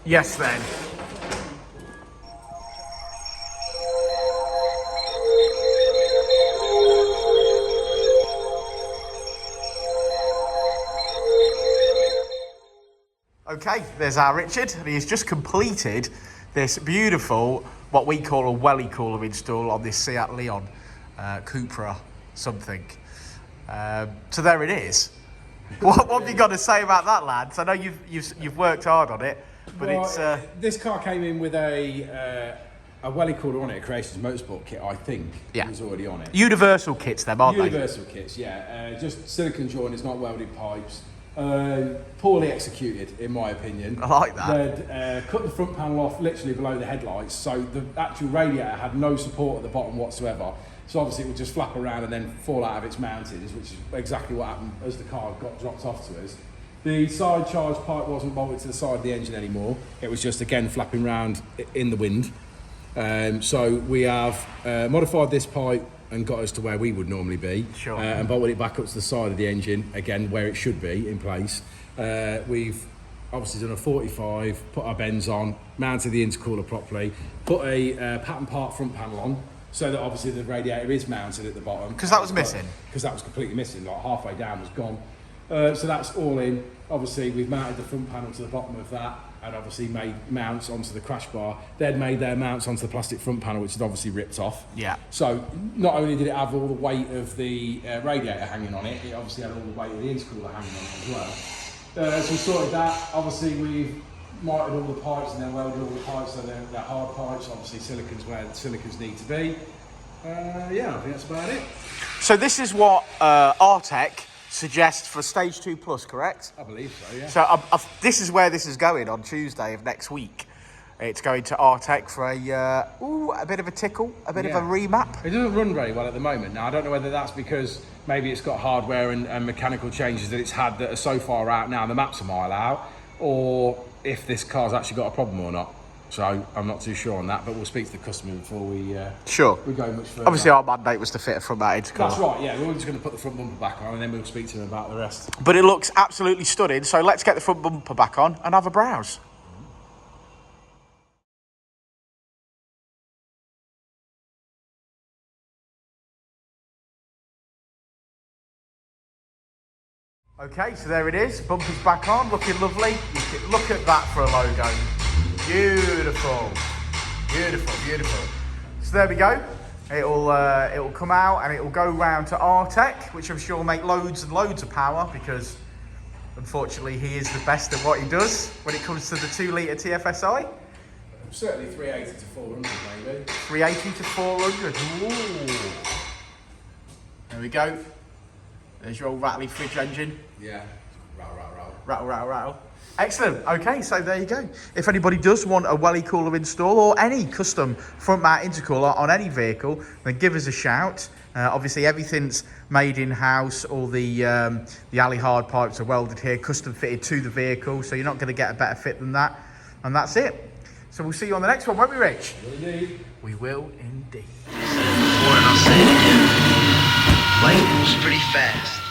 Yes then. Okay, there's our Richard, and he's just completed this beautiful, what we call a Welly cooler install on this Seat Leon, Cupra something. So there it is. What have you got to say about that, lads? I know you've worked hard on it, but well, it's... This car came in with a Welly cooler on it, a Creations Motorsport kit, I think. Yeah. It was already on it. Universal kits, them, aren't Universal kits, yeah. Just silicone joiners, not welded pipes. Poorly executed, in my opinion. I like that. They'd cut the front panel off literally below the headlights, so the actual radiator had no support at the bottom whatsoever. So obviously it would just flap around and then fall out of its mountings, which is exactly what happened as the car got dropped off to us. The side charge pipe wasn't bolted to the side of the engine anymore. It was just, again, flapping around in the wind. So we have modified this pipe and got us to where we would normally be. Sure. And bolted it back up to the side of the engine, again, where it should be in place. We've obviously done a 45, put our bends on, mounted the intercooler properly, put a pattern part front panel on, so that obviously the radiator is mounted at the bottom. Because that was missing? Because that was completely missing, like halfway down was gone. So that's all in. Obviously we've mounted the front panel to the bottom of that, and obviously made mounts onto the crash bar. They'd made their mounts onto the plastic front panel, which is obviously ripped off. Yeah. So not only did it have all the weight of the radiator hanging on it, it obviously had all the weight of the intercooler hanging on it as well. So we sorted that. Obviously we've mitered all the pipes and then welded all the pipes so they're hard pipes. Obviously silicon's where the silicons need to be. Yeah, I think that's about it. So this is what Artec suggests for Stage 2 Plus, correct? I believe so, yeah. So this is where this is going on Tuesday of next week. It's going to Artec for a bit of a tickle, a bit of a remap. It doesn't run very well at the moment. Now, I don't know whether that's because maybe it's got hardware and mechanical changes that it's had that are so far out now, the map's a mile out, or if this car's actually got a problem or not. So I'm not too sure on that, but we'll speak to the customer before we go much further. Obviously, our mandate was to fit a front mount intercooler. That's right, yeah. We're just going to put the front bumper back on and then we'll speak to him about the rest. But it looks absolutely stunning, so let's get the front bumper back on and have a browse. Okay, so there it is. Bumper's back on, looking lovely. Look at that for a logo. Beautiful, beautiful, beautiful. So there we go. It'll come out and it'll go round to Artec, which I'm sure will make loads and loads of power because unfortunately he is the best at what he does when it comes to the 2 litre TFSI. Certainly 380 to 400 maybe. 380 to 400. Ooh. There we go. There's your old rattly fridge engine. Yeah. Rattle, rattle, rattle. Rattle, rattle, rattle. Excellent. Okay, so there you go. If anybody does want a Welly cooler install or any custom front mount intercooler on any vehicle, then give us a shout. Obviously, everything's made in-house. All the alley hard pipes are welded here, custom fitted to the vehicle, so you're not going to get a better fit than that. And that's it. So we'll see you on the next one, won't we, Rich? Indeed. We will indeed. I'll say it again. Life was pretty fast.